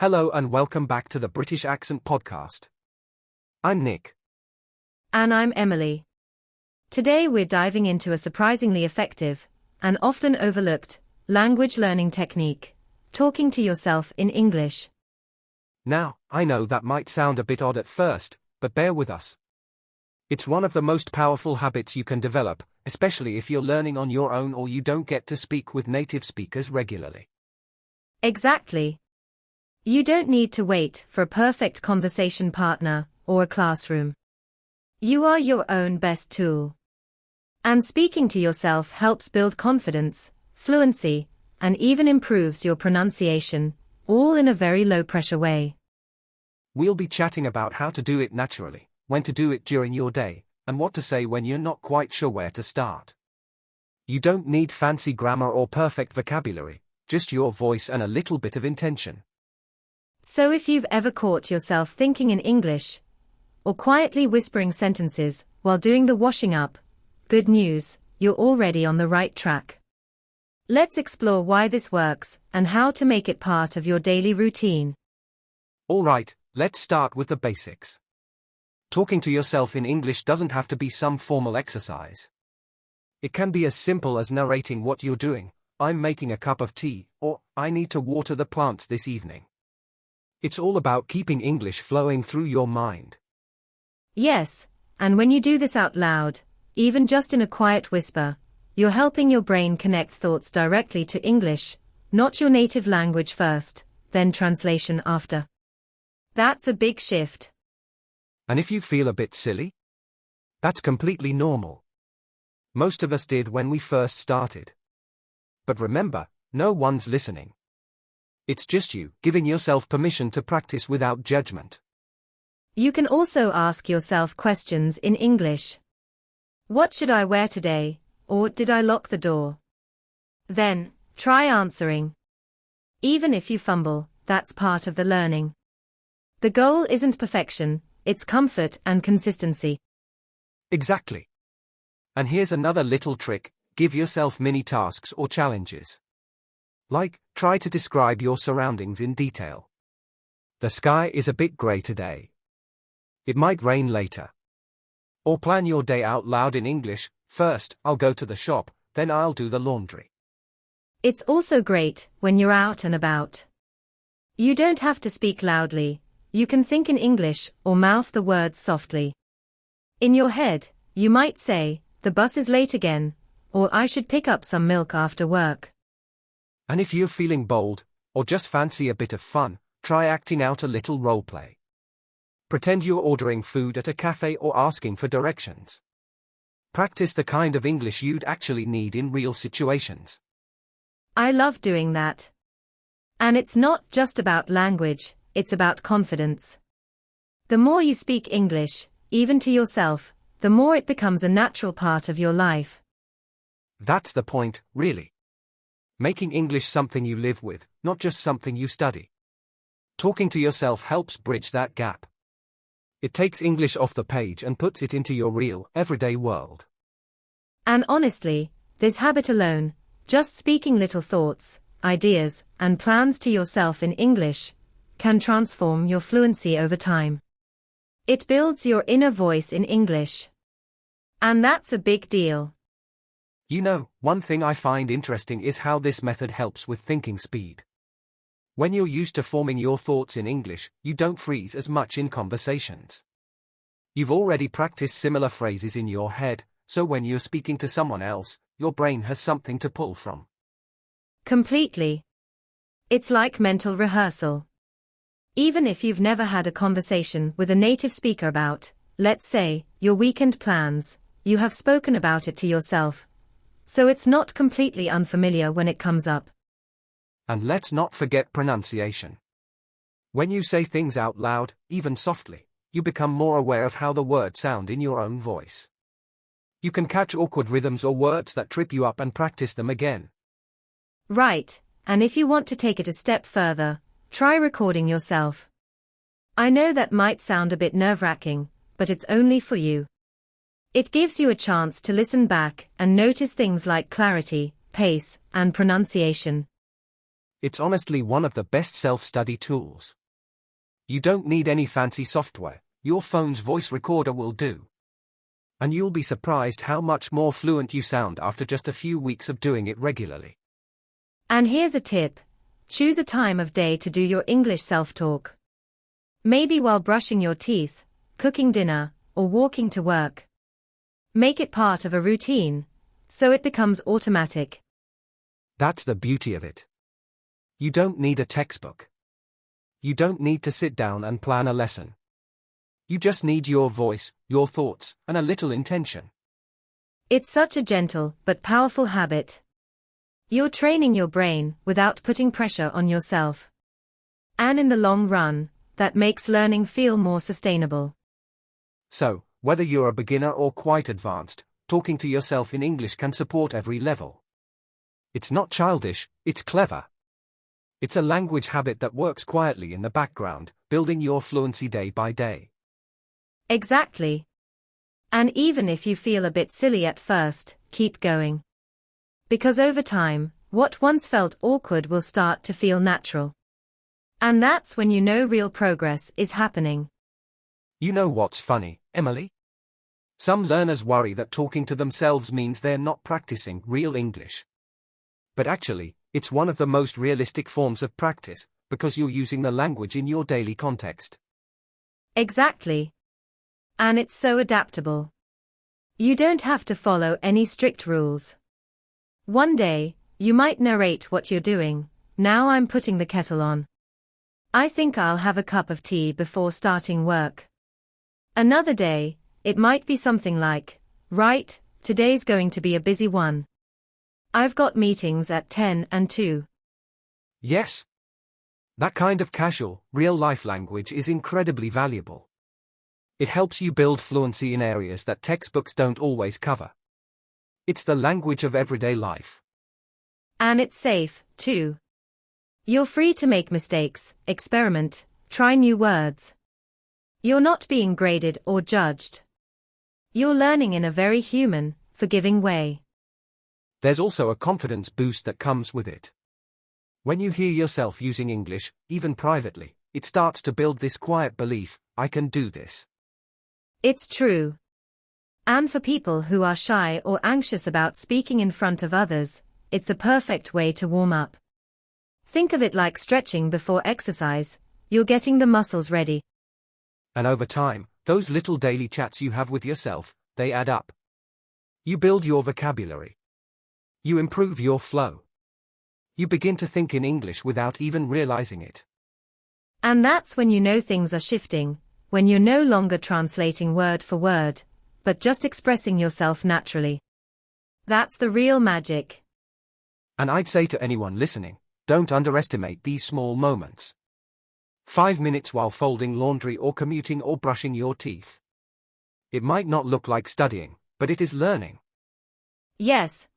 Hello and welcome back to the British Accent podcast. I'm Nick. And I'm Emily. Today we're diving into a surprisingly effective, and often overlooked, language learning technique: talking to yourself in English. Now, I know that might sound a bit odd at first, but bear with us. It's one of the most powerful habits you can develop, especially if you're learning on your own or you don't get to speak with native speakers regularly. Exactly. You don't need to wait for a perfect conversation partner or a classroom. You are your own best tool. And speaking to yourself helps build confidence, fluency, and even improves your pronunciation, all in a very low-pressure way. We'll be chatting about how to do it naturally, when to do it during your day, and what to say when you're not quite sure where to start. You don't need fancy grammar or perfect vocabulary, just your voice and a little bit of intention. So if you've ever caught yourself thinking in English, or quietly whispering sentences while doing the washing up, good news, you're already on the right track. Let's explore why this works and how to make it part of your daily routine. Alright, let's start with the basics. Talking to yourself in English doesn't have to be some formal exercise. It can be as simple as narrating what you're doing: I'm making a cup of tea, or I need to water the plants this evening. It's all about keeping English flowing through your mind. Yes, and when you do this out loud, even just in a quiet whisper, you're helping your brain connect thoughts directly to English, not your native language first, then translation after. That's a big shift. And if you feel a bit silly, that's completely normal. Most of us did when we first started. But remember, no one's listening. It's just you giving yourself permission to practice without judgment. You can also ask yourself questions in English. What should I wear today? Or did I lock the door? Then, try answering. Even if you fumble, that's part of the learning. The goal isn't perfection, it's comfort and consistency. Exactly. And here's another little trick: give yourself mini tasks or challenges. Like, try to describe your surroundings in detail. The sky is a bit grey today. It might rain later. Or plan your day out loud in English: first, I'll go to the shop, then I'll do the laundry. It's also great when you're out and about. You don't have to speak loudly, you can think in English or mouth the words softly. In your head, you might say, the bus is late again, or I should pick up some milk after work. And if you're feeling bold, or just fancy a bit of fun, try acting out a little role play. Pretend you're ordering food at a cafe or asking for directions. Practice the kind of English you'd actually need in real situations. I love doing that. And it's not just about language, it's about confidence. The more you speak English, even to yourself, the more it becomes a natural part of your life. That's the point, really. Making English something you live with, not just something you study. Talking to yourself helps bridge that gap. It takes English off the page and puts it into your real, everyday world. And honestly, this habit alone, just speaking little thoughts, ideas, and plans to yourself in English, can transform your fluency over time. It builds your inner voice in English. And that's a big deal. You know, one thing I find interesting is how this method helps with thinking speed. When you're used to forming your thoughts in English, you don't freeze as much in conversations. You've already practiced similar phrases in your head, so when you're speaking to someone else, your brain has something to pull from. Completely. It's like mental rehearsal. Even if you've never had a conversation with a native speaker about, let's say, your weekend plans, you have spoken about it to yourself. So it's not completely unfamiliar when it comes up. And let's not forget pronunciation. When you say things out loud, even softly, you become more aware of how the words sound in your own voice. You can catch awkward rhythms or words that trip you up and practice them again. Right, and if you want to take it a step further, try recording yourself. I know that might sound a bit nerve-wracking, but it's only for you. It gives you a chance to listen back and notice things like clarity, pace, and pronunciation. It's honestly one of the best self-study tools. You don't need any fancy software, your phone's voice recorder will do. And you'll be surprised how much more fluent you sound after just a few weeks of doing it regularly. And here's a tip. Choose a time of day to do your English self-talk. Maybe while brushing your teeth, cooking dinner, or walking to work. Make it part of a routine, so it becomes automatic. That's the beauty of it. You don't need a textbook. You don't need to sit down and plan a lesson. You just need your voice, your thoughts, and a little intention. It's such a gentle but powerful habit. You're training your brain without putting pressure on yourself. And in the long run, that makes learning feel more sustainable. So, whether you're a beginner or quite advanced, talking to yourself in English can support every level. It's not childish, it's clever. It's a language habit that works quietly in the background, building your fluency day by day. Exactly. And even if you feel a bit silly at first, keep going. Because over time, what once felt awkward will start to feel natural. And that's when you know real progress is happening. You know what's funny, Emily? Some learners worry that talking to themselves means they're not practicing real English. But actually, it's one of the most realistic forms of practice, because you're using the language in your daily context. Exactly. And it's so adaptable. You don't have to follow any strict rules. One day, you might narrate what you're doing. Now I'm putting the kettle on. I think I'll have a cup of tea before starting work. Another day, it might be something like, right, today's going to be a busy one. I've got meetings at 10 and 2. Yes. That kind of casual, real-life language is incredibly valuable. It helps you build fluency in areas that textbooks don't always cover. It's the language of everyday life. And it's safe, too. You're free to make mistakes, experiment, try new words. You're not being graded or judged. You're learning in a very human, forgiving way. There's also a confidence boost that comes with it. When you hear yourself using English, even privately, it starts to build this quiet belief, I can do this. It's true. And for people who are shy or anxious about speaking in front of others, it's the perfect way to warm up. Think of it like stretching before exercise, you're getting the muscles ready. And over time, those little daily chats you have with yourself, they add up. You build your vocabulary. You improve your flow. You begin to think in English without even realizing it. And that's when you know things are shifting, when you're no longer translating word for word, but just expressing yourself naturally. That's the real magic. And I'd say to anyone listening, don't underestimate these small moments. 5 minutes while folding laundry or commuting or brushing your teeth. It might not look like studying, but it is learning. Yes.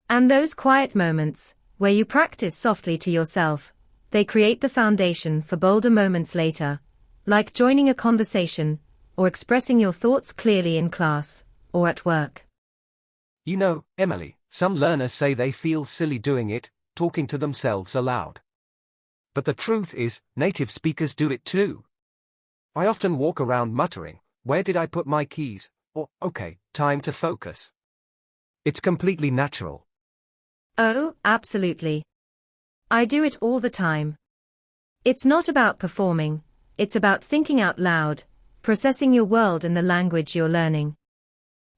And those quiet moments, where you practice softly to yourself, they create the foundation for bolder moments later, like joining a conversation, or expressing your thoughts clearly in class, or at work. You know, Emily, some learners say they feel silly doing it, talking to themselves aloud. But the truth is, native speakers do it too. I often walk around muttering, where did I put my keys? Or, okay, time to focus. It's completely natural. Oh, absolutely. I do it all the time. It's not about performing, it's about thinking out loud, processing your world in the language you're learning.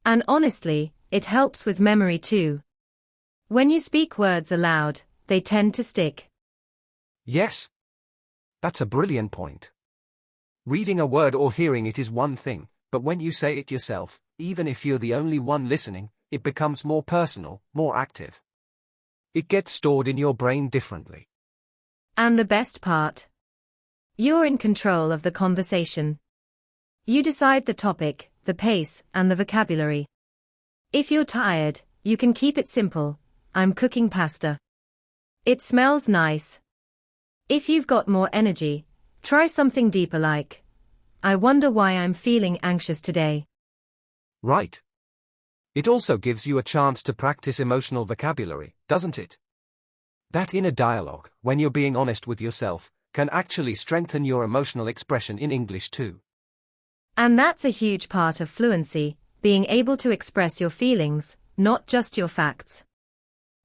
And honestly, it helps with memory too. When you speak words aloud, they tend to stick. Yes. That's a brilliant point. Reading a word or hearing it is one thing, but when you say it yourself, even if you're the only one listening, it becomes more personal, more active. It gets stored in your brain differently. And the best part? You're in control of the conversation. You decide the topic, the pace, and the vocabulary. If you're tired, you can keep it simple. I'm cooking pasta. It smells nice. If you've got more energy, try something deeper like, I wonder why I'm feeling anxious today. Right. It also gives you a chance to practice emotional vocabulary, doesn't it? That inner dialogue, when you're being honest with yourself, can actually strengthen your emotional expression in English too. And that's a huge part of fluency, being able to express your feelings, not just your facts.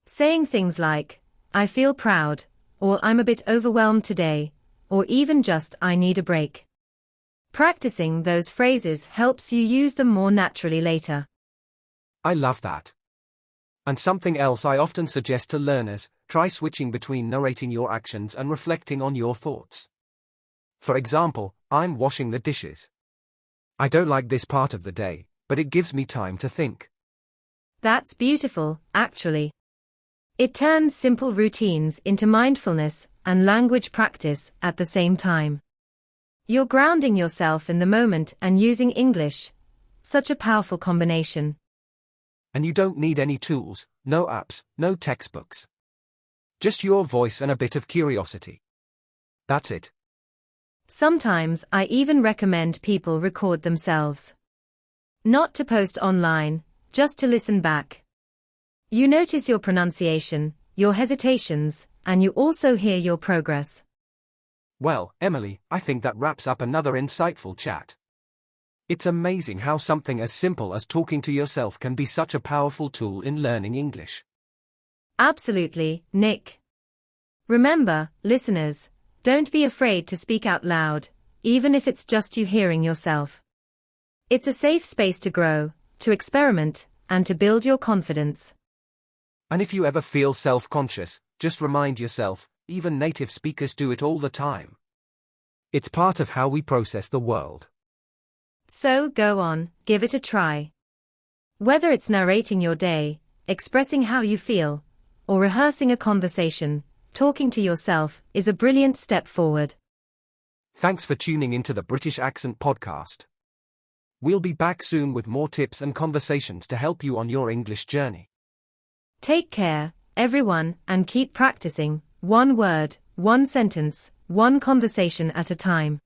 Saying things like, I feel proud, or I'm a bit overwhelmed today, or even just I need a break. Practicing those phrases helps you use them more naturally later. I love that. And something else I often suggest to learners, try switching between narrating your actions and reflecting on your thoughts. For example, I'm washing the dishes. I don't like this part of the day, but it gives me time to think. That's beautiful, actually. It turns simple routines into mindfulness and language practice at the same time. You're grounding yourself in the moment and using English. Such a powerful combination. And you don't need any tools, no apps, no textbooks. Just your voice and a bit of curiosity. That's it. Sometimes I even recommend people record themselves. Not to post online, just to listen back. You notice your pronunciation, your hesitations, and you also hear your progress. Well, Emily, I think that wraps up another insightful chat. It's amazing how something as simple as talking to yourself can be such a powerful tool in learning English. Absolutely, Nick. Remember, listeners, don't be afraid to speak out loud, even if it's just you hearing yourself. It's a safe space to grow, to experiment, and to build your confidence. And if you ever feel self-conscious, just remind yourself, even native speakers do it all the time. It's part of how we process the world. So go on, give it a try. Whether it's narrating your day, expressing how you feel, or rehearsing a conversation, talking to yourself is a brilliant step forward. Thanks for tuning into the British Accent podcast. We'll be back soon with more tips and conversations to help you on your English journey. Take care, everyone, and keep practicing, one word, one sentence, one conversation at a time.